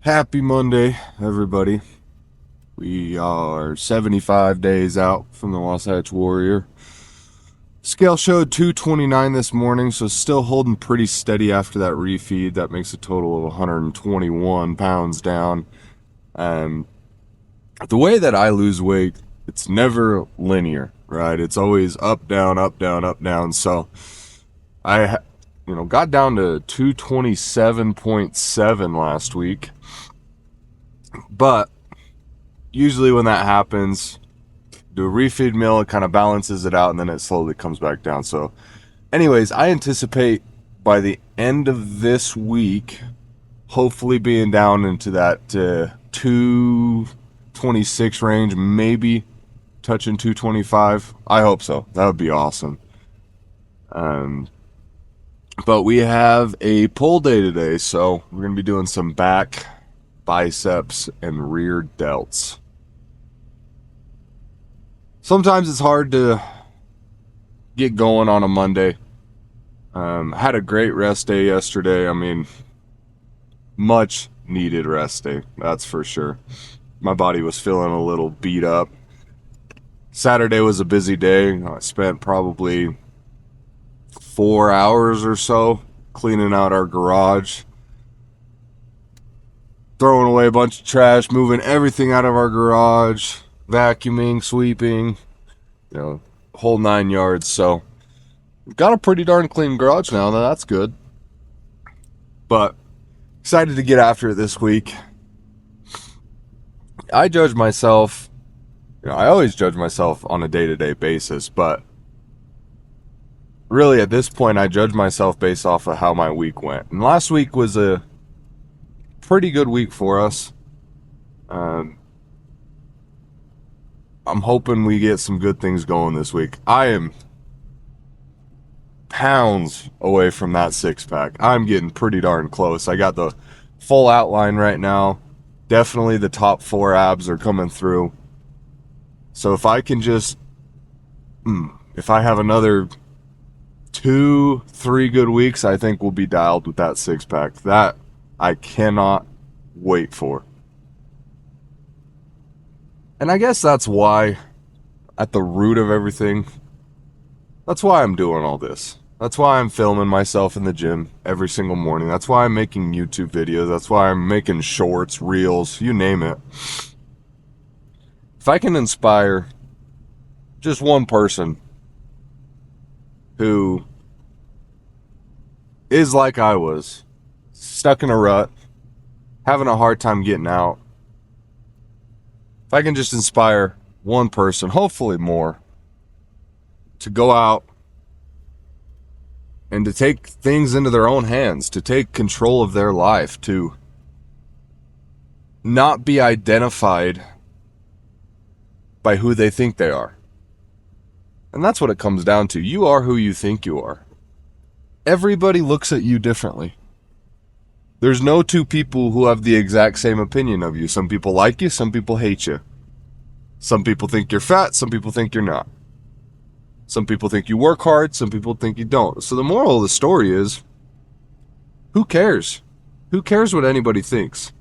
Happy Monday, everybody. We are 75 days out from the Wasatch Warrior. Scale showed 229 this morning, so still holding pretty steady after that refeed. That makes a total of 121 pounds down. The way that I lose weight, it's never linear, right? It's always up, down, up, down, up, down. So I got down to 227.7 last week. But usually when that happens, do a refeed meal, it kind of balances it out, and then it slowly comes back down. So anyways, I anticipate by the end of this week, hopefully being down into that 226 range, maybe touching 225. I hope so. That would be awesome. But we have a pull day today, so we're going to be doing some back, biceps, and rear delts. Sometimes it's hard to get going on a Monday. Had a great rest day yesterday. I mean, much needed rest day, that's for sure. My body was feeling a little beat up. Saturday was a busy day. I spent probably 4 hours or so cleaning out our garage, throwing away a bunch of trash, moving everything out of our garage, vacuuming, sweeping, whole 9 yards. So we've got a pretty darn clean garage now, that's good. But excited to get after it this week. I judge myself, I always judge myself on a day-to-day basis, but really at this point I judge myself based off of how my week went. And last week was a pretty good week for us. I'm hoping we get some good things going this week. I am pounds away from that six-pack. I'm getting pretty darn close. I got the full outline right now. Definitely the top 4 abs are coming through. So if I can just, if I have another 2-3 good weeks, I think we'll be dialed with that six-pack. That I cannot wait for. And I guess that's why, at the root of everything, that's why I'm doing all this. That's why I'm filming myself in the gym every single morning. That's why I'm making YouTube videos. That's why I'm making shorts, reels, you name it. If I can inspire just one person who is like I was, stuck in a rut, having a hard time getting out, if I can just inspire one person, hopefully more, to go out and to take things into their own hands, to take control of their life, to not be identified by who they think they are. And that's what it comes down to. You are who you think you are. Everybody looks at you differently. There's no two people who have the exact same opinion of you. Some people like you, some people hate you. Some people think you're fat, some people think you're not. Some people think you work hard, some people think you don't. So the moral of the story is, who cares? Who cares what anybody thinks?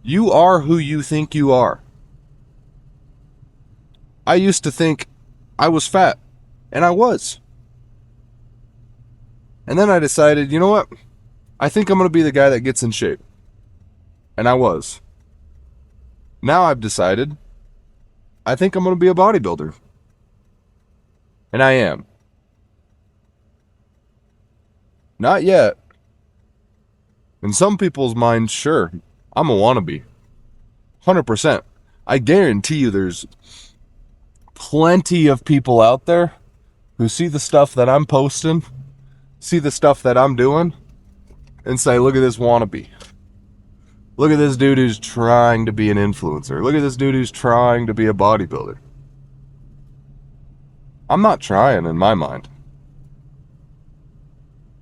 You are who you think you are. I used to think I was fat, and I was. And then I decided, you know what? I think I'm going to be the guy that gets in shape. And I was. Now I've decided, I think I'm going to be a bodybuilder. And I am. Not yet. In some people's minds, sure, I'm a wannabe. 100%. I guarantee you there's plenty of people out there who see the stuff that I'm posting, see the stuff that I'm doing, and say, look at this wannabe. Look at this dude who's trying to be an influencer. Look at this dude who's trying to be a bodybuilder. I'm not trying in my mind.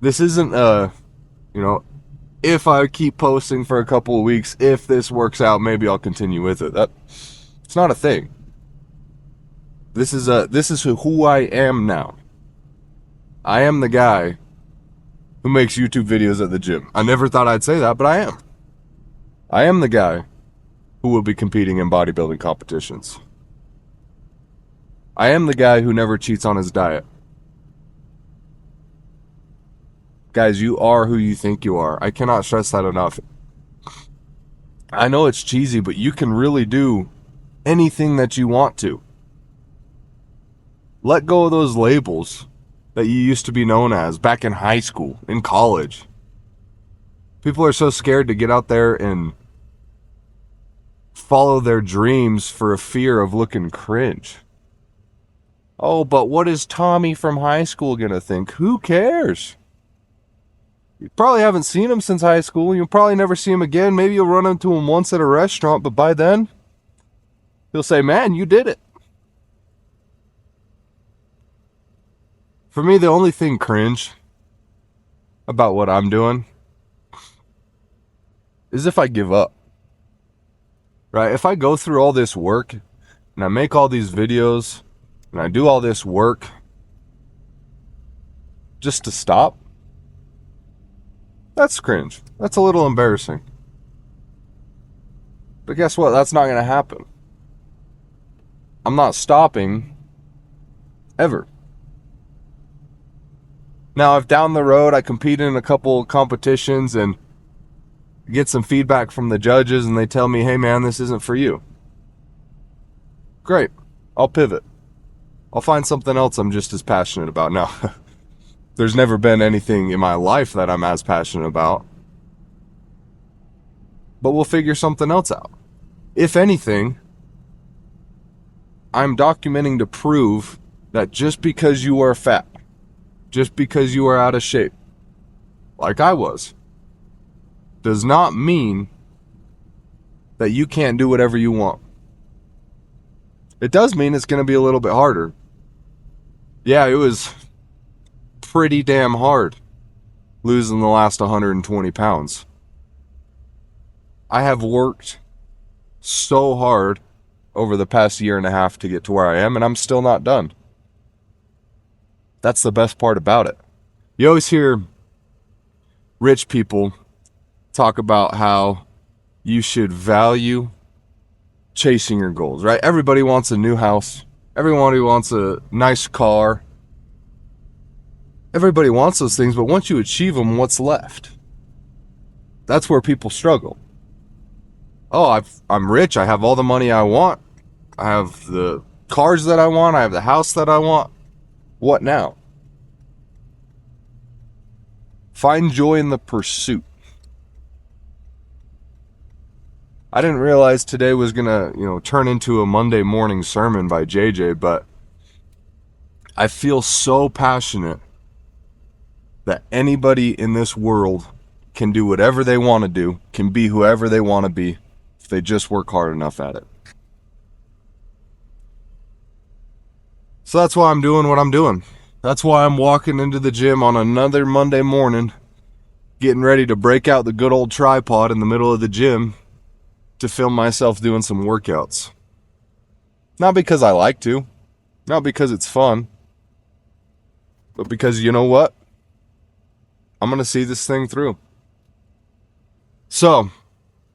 This isn't if I keep posting for a couple of weeks, if this works out, maybe I'll continue with it. It's not a thing. This is who I am now. I am the guy who makes YouTube videos at the gym. I never thought I'd say that, but I am. I am the guy who will be competing in bodybuilding competitions. I am the guy who never cheats on his diet. Guys, you are who you think you are. I cannot stress that enough. I know it's cheesy, but you can really do anything that you want to. Let go of those labels that you used to be known as back in high school, in college. People are so scared to get out there and follow their dreams for a fear of looking cringe. Oh, but what is Tommy from high school gonna think? Who cares? You probably haven't seen him since high school. You'll probably never see him again. Maybe you'll run into him once at a restaurant, but by then, he'll say, man, you did it. For me, the only thing cringe about what I'm doing is if I give up. Right? If I go through all this work and I make all these videos and I do all this work just to stop, that's cringe. That's a little embarrassing. But guess what? That's not going to happen. I'm not stopping ever. Now, if down the road I compete in a couple competitions and get some feedback from the judges and they tell me, hey man, this isn't for you, great. I'll pivot. I'll find something else I'm just as passionate about. Now, there's never been anything in my life that I'm as passionate about, but we'll figure something else out. If anything, I'm documenting to prove that just because you are fat, just because you are out of shape, like I was, does not mean that you can't do whatever you want. It does mean it's going to be a little bit harder. Yeah, it was pretty damn hard losing the last 120 pounds. I have worked so hard over the past year and a half to get to where I am, and I'm still not done. That's the best part about it. You always hear rich people talk about how you should value chasing your goals, right? Everybody wants a new house. Everybody wants a nice car. Everybody wants those things, but once you achieve them, what's left? That's where people struggle. Oh, I'm rich. I have all the money I want. I have the cars that I want. I have the house that I want. What now? Find joy in the pursuit. I didn't realize today was gonna, turn into a Monday morning sermon by JJ, but I feel so passionate that anybody in this world can do whatever they want to do, can be whoever they want to be, if they just work hard enough at it. So that's why I'm doing what I'm doing. That's why I'm walking into the gym on another Monday morning, getting ready to break out the good old tripod in the middle of the gym to film myself doing some workouts. Not because I like to, not because it's fun, but because you know what? I'm going to see this thing through. So,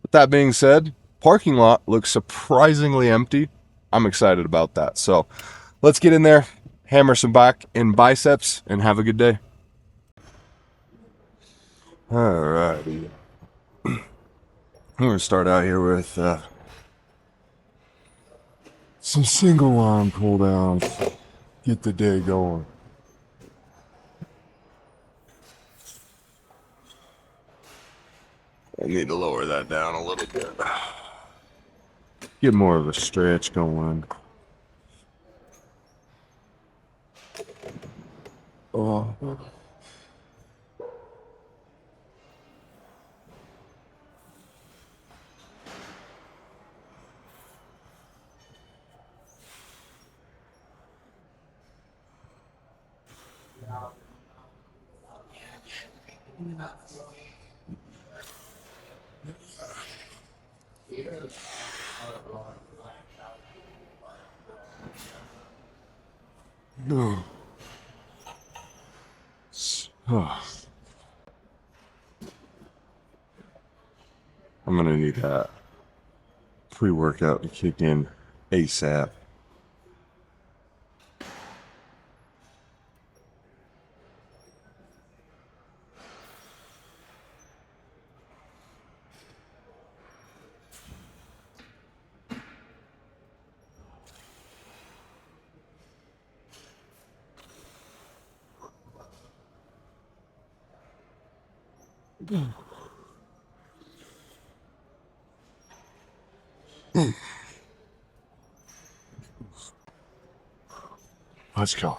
with that being said, parking lot looks surprisingly empty. I'm excited about that. So, let's get in there, hammer some back in biceps, and have a good day. Alrighty. I'm going to start out here with some single arm pull downs. Get the day going. I need to lower that down a little bit. Get more of a stretch going. Oh. No. Oh. I'm gonna need that pre-workout to kick in ASAP. Let's go.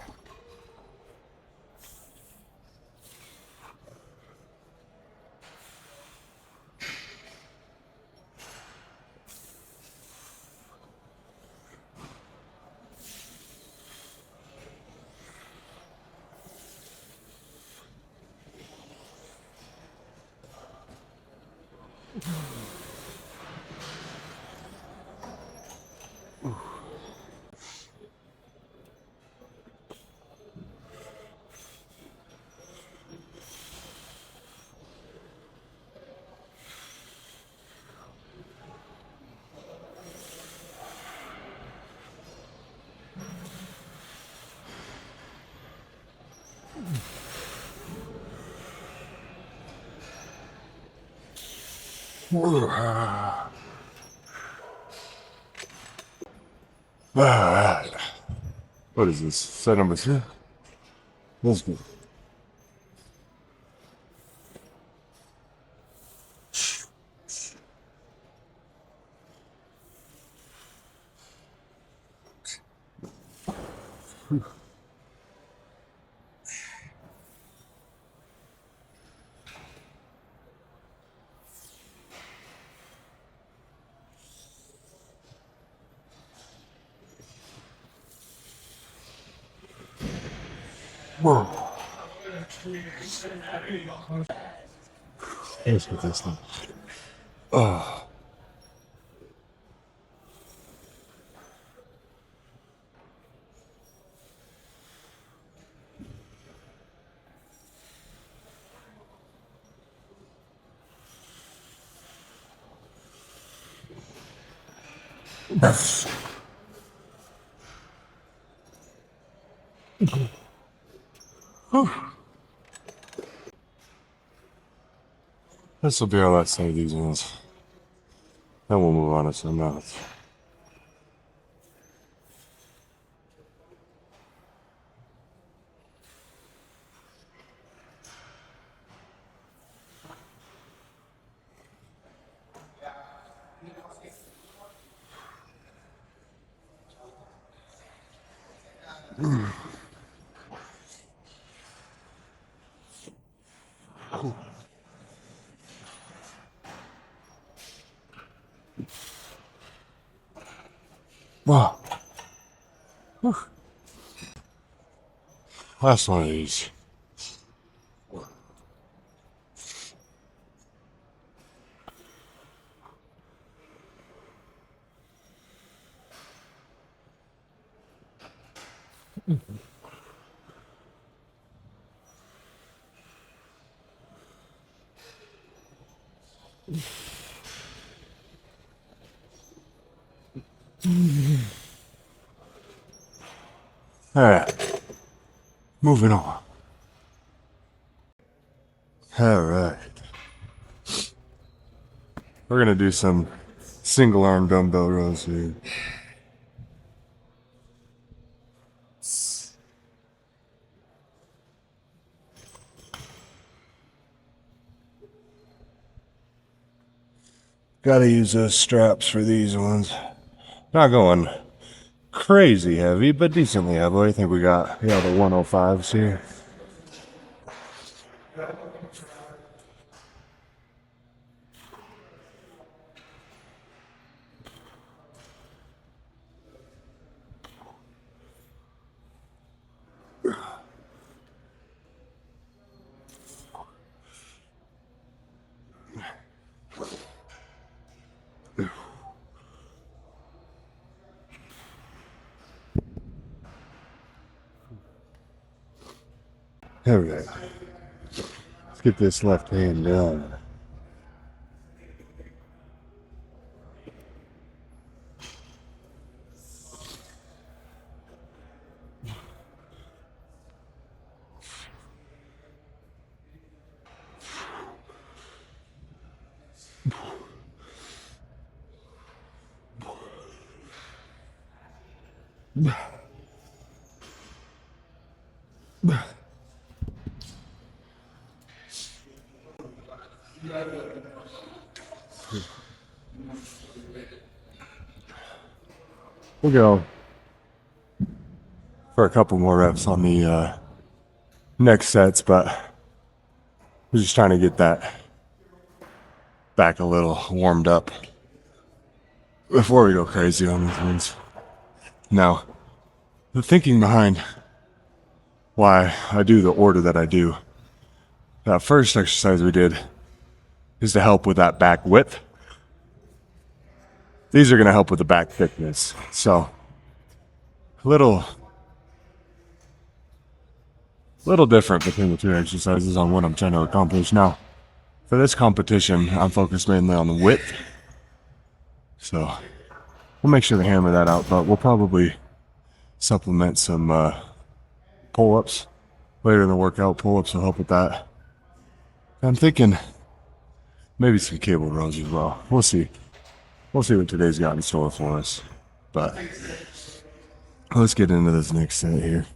Alright. What is this? Set number 2? Let's go. Whoa. Let's get this thing. Oh. This will be our last of these ones. Then we'll move on to some else. Wow. Whew. Last one of these. Alright. Moving on. Alright. We're gonna do some single arm dumbbell rows here. Gotta use those straps for these ones. Not going crazy heavy, but decently heavy. I think we got the 105s here. There we go. Let's get this left hand down. We'll go for a couple more reps on the next sets, but we're just trying to get that back a little warmed up before we go crazy on these ones. Now, the thinking behind why I do the order that I do, that first exercise we did is to help with that back width. These are going to help with the back thickness. So, little different between the two exercises on what I'm trying to accomplish. Now, for this competition, I'm focused mainly on the width. So, we'll make sure to hammer that out, but we'll probably supplement some pull-ups later in the workout. Pull-ups will help with that. I'm thinking maybe some cable rows as well. We'll see. We'll see what today's got in store for us. But let's get into this next set here.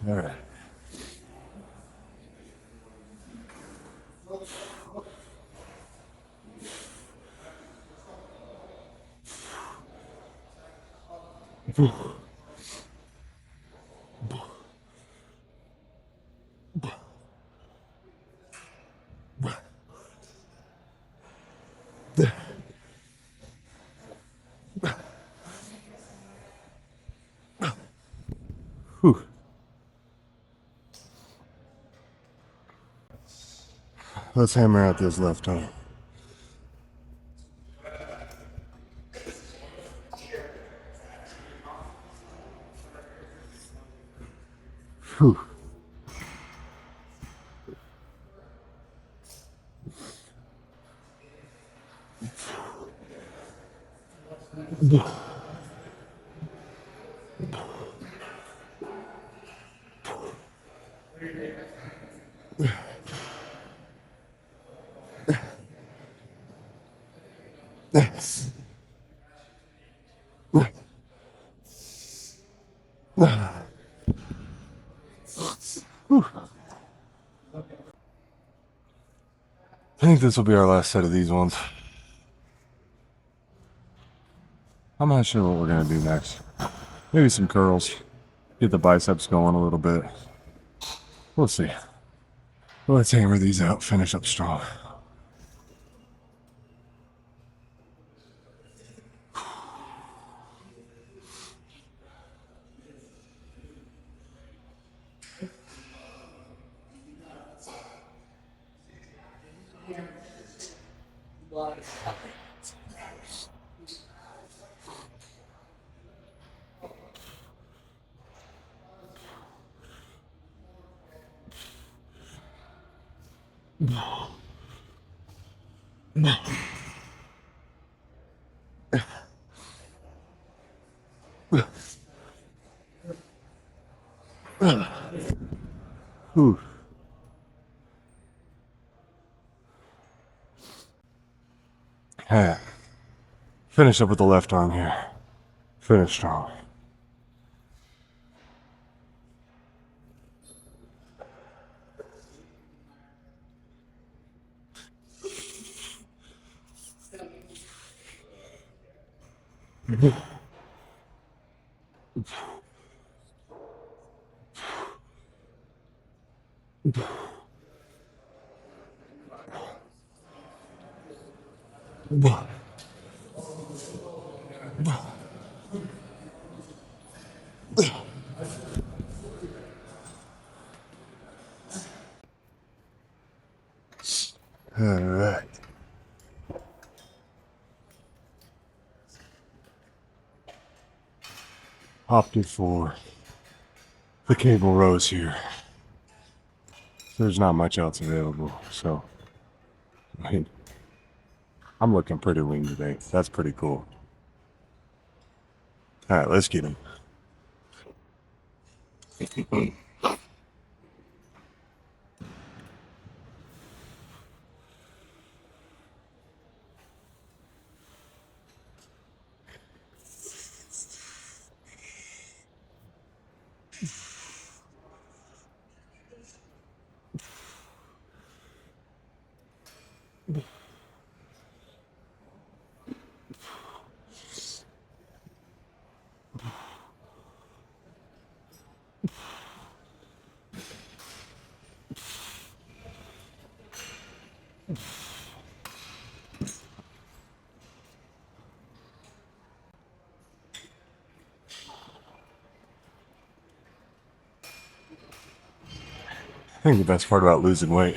All right. Whew. Let's hammer out this left arm. Whew. I think this will be our last set of these ones. I'm not sure what we're going to do next. Maybe some curls. Get the biceps going a little bit. We'll see. Let's hammer these out, finish up strong. Whew. Yeah. Finish up with the left arm here. Finish strong. All right. Opted for the cable rows here. There's not much else available, so I mean, I'm looking pretty lean today. That's pretty cool. All right, let's get him. I think the best part about losing weight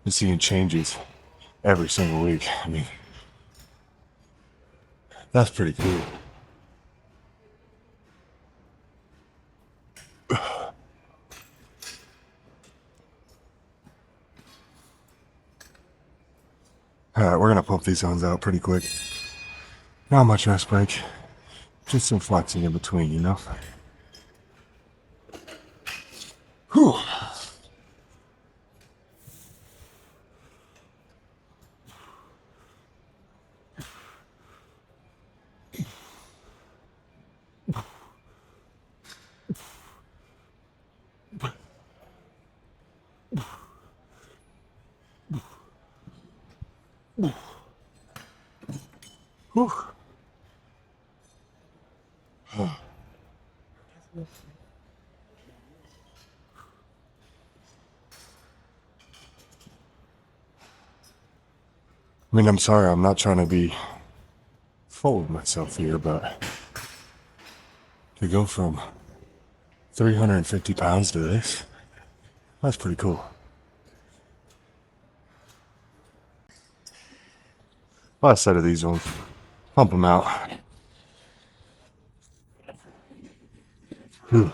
is seeing changes every single week. I mean, that's pretty cool. All right, we're gonna pump these zones out pretty quick. Not much rest break, just some flexing in between, you know? Whew. Whew. I mean, I'm sorry, I'm not trying to be full of myself here, but to go from 350 pounds to this, that's pretty cool. Last set of these ones, pump them out. Whew.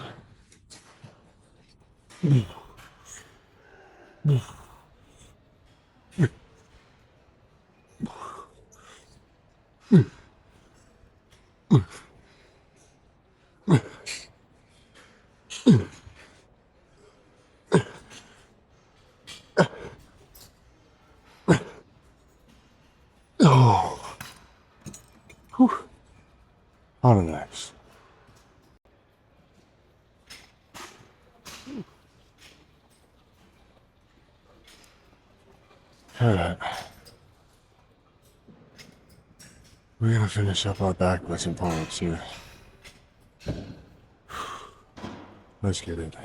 Oh. Whew. On to the next. All right. We're gonna finish up our back with some pull-ups here. Let's get it.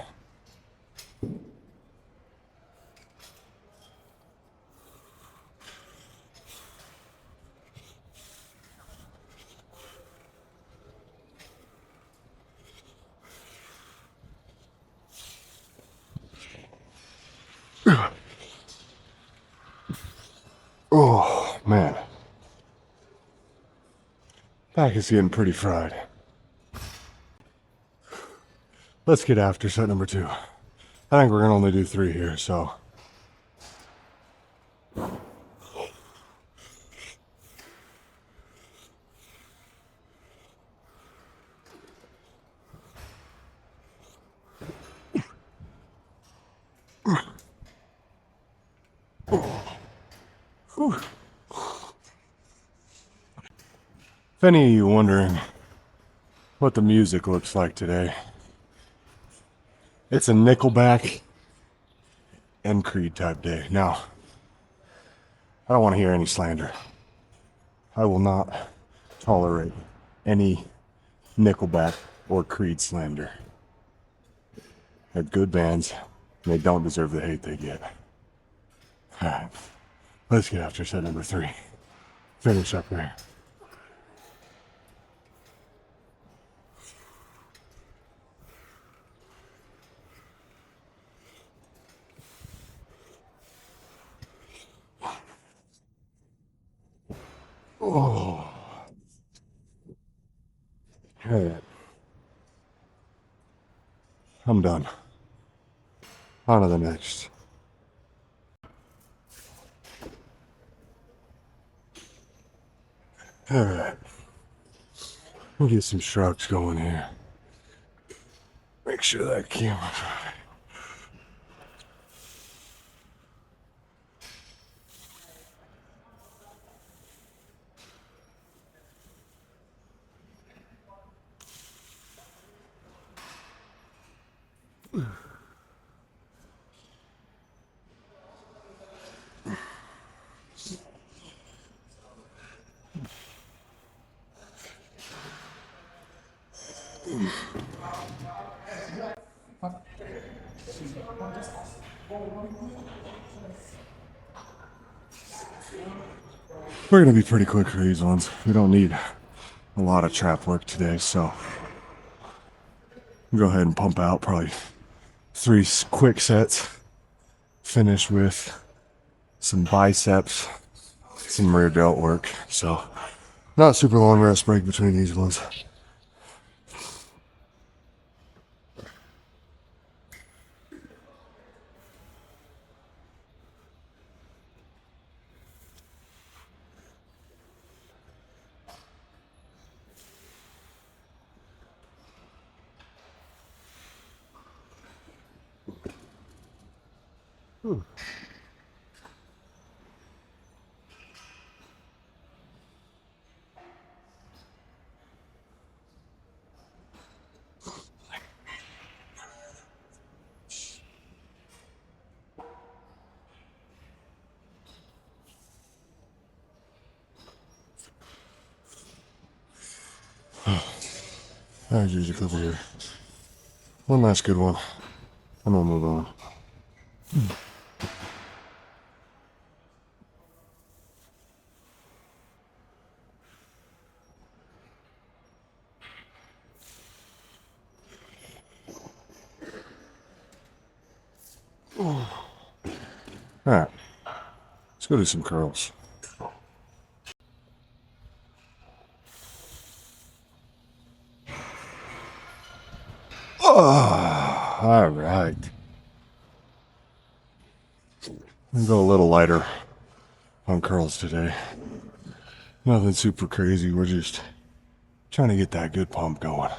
Oh, man. Back is getting pretty fried. Let's get after set number 2. I think we're gonna only do 3 here, so. Whew. If any of you wondering what the music looks like today, it's a Nickelback and Creed type day. Now, I don't want to hear any slander. I will not tolerate any Nickelback or Creed slander. They're good bands, and they don't deserve the hate they get. Alright, let's get after set number 3. Finish up there. Oh. Alright. I'm done. On to the next. Alright. We'll get some shrugs going here. Make sure that camera's right. We're gonna be pretty quick for these ones. We don't need a lot of trap work today, so go ahead and pump out probably 3 quick sets. Finish with some biceps, some rear delt work. So not super long rest break between these ones. Alright, Jijic, over here. One last good one. I'm gonna move on. Alright, let's go do some curls. Oh, all right. We'll go a little lighter on curls today. Nothing super crazy. We're just trying to get that good pump going.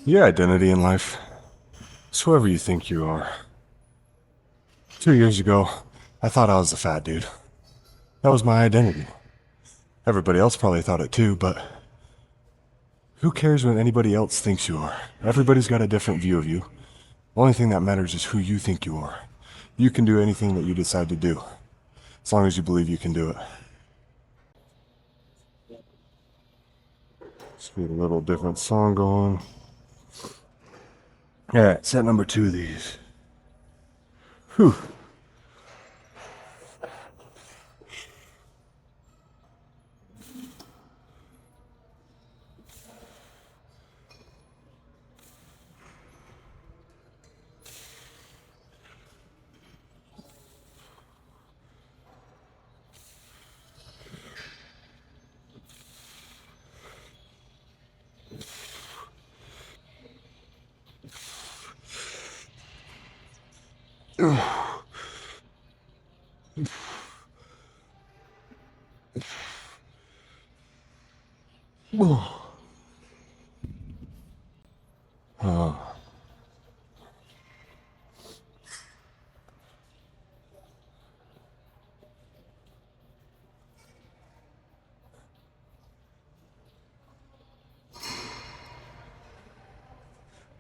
Your identity in life is whoever you think you are. 2 years ago, I thought I was a fat dude. That was my identity. Everybody else probably thought it too, but who cares what anybody else thinks you are? Everybody's got a different view of you. The only thing that matters is who you think you are. You can do anything that you decide to do, as long as you believe you can do it. Let's get a little different song going. Alright, set number 2 of these. Whew.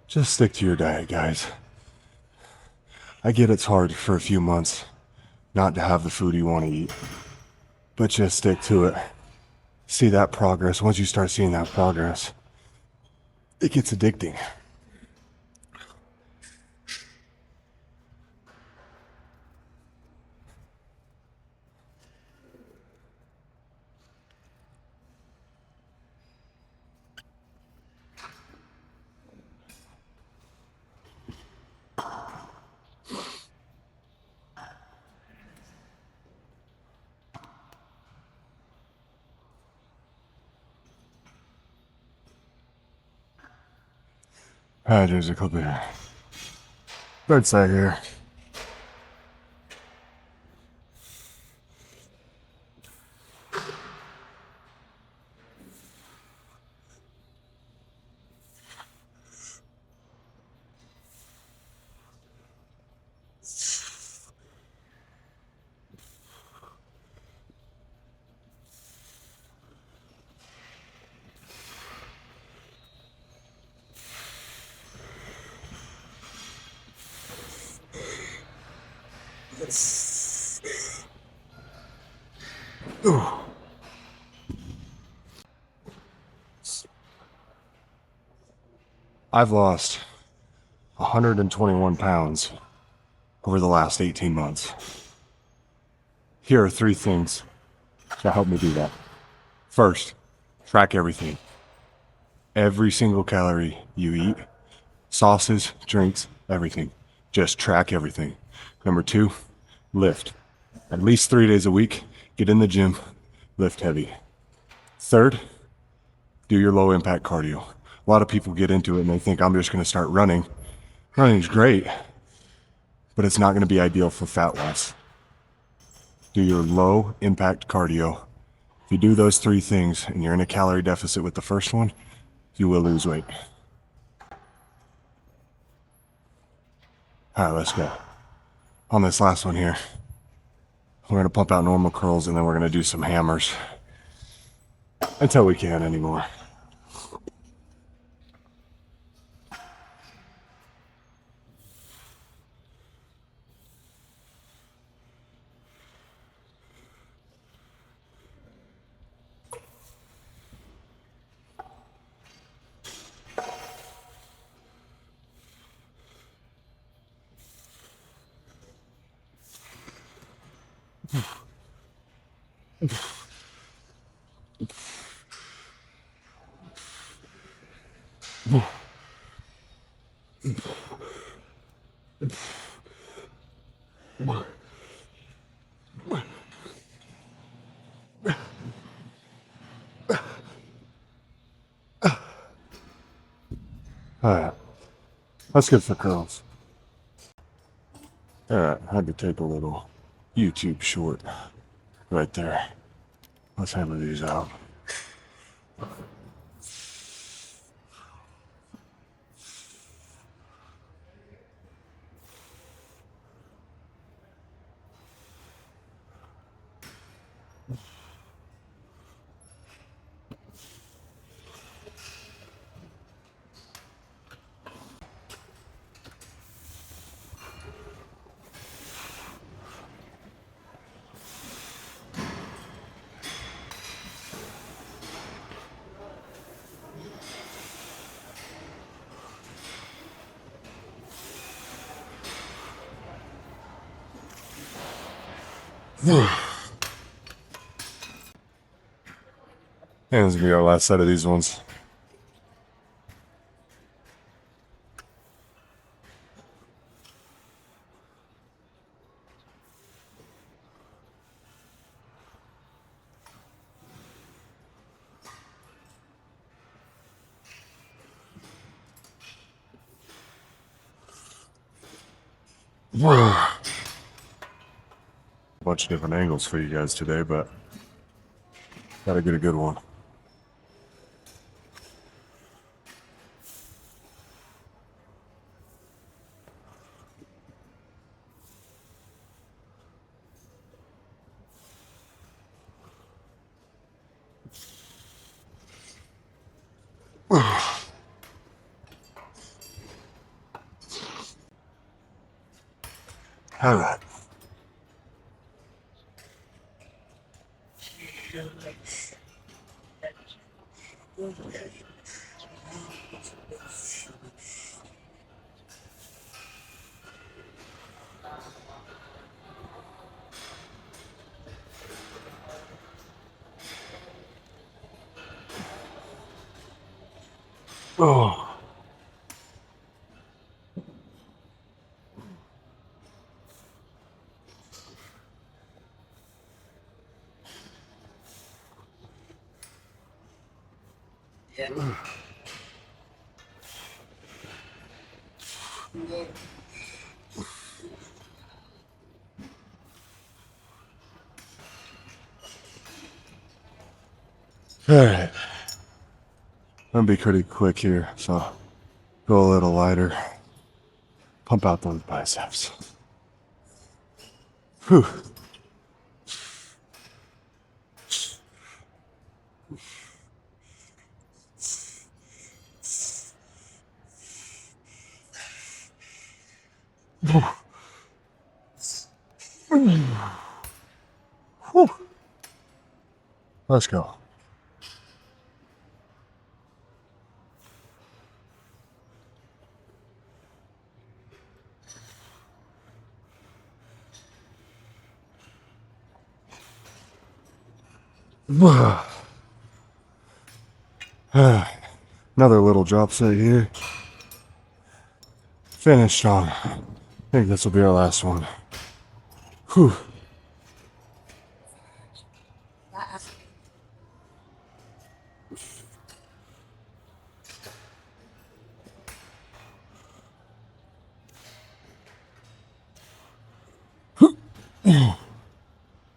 Just stick to your diet, guys. I get it's hard for a few months not to have the food you want to eat. but just stick to it. See that progress. Once you start seeing that progress, it gets addicting. There's a couple here. Bedside here. Ooh. I've lost 121 pounds over the last 18 months. Here are 3 things that help me do that. First, track everything. Every single calorie you eat, sauces, drinks, everything. Just track everything. Number 2, lift. At least 3 days a week, get in the gym, lift heavy. Third, do your low impact cardio. A lot of people get into it and they think I'm just going to start running. Running's great, but it's not going to be ideal for fat loss. Do your low impact cardio. If you do those 3 things and you're in a calorie deficit with the first one, you will lose weight. All right, let's go. On this last one here, we're going to pump out normal curls and then we're going to do some hammers until we can't anymore. Alright, that's good for curls. Alright, I had to take a little YouTube short right there. Let's hammer these out. And this is gonna be our last set of these ones. A bunch of different angles for you guys today, but gotta get a good one. All right. Oh. Alright. I'm gonna be pretty quick here, so go a little lighter. Pump out those biceps. Whew. Whew. Let's go. Another little drop set here. Finish strong. I think this will be our last one. Whew.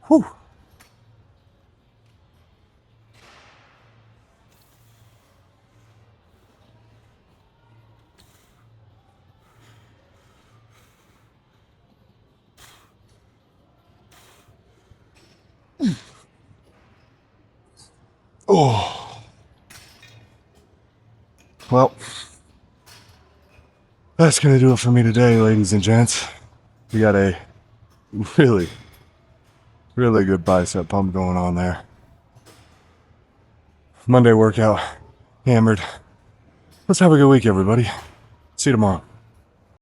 Whew. Oh. Well, that's gonna do it for me today, ladies and gents. We got a really good bicep pump going on there. Monday workout, hammered. Let's have a good week, everybody. See you tomorrow.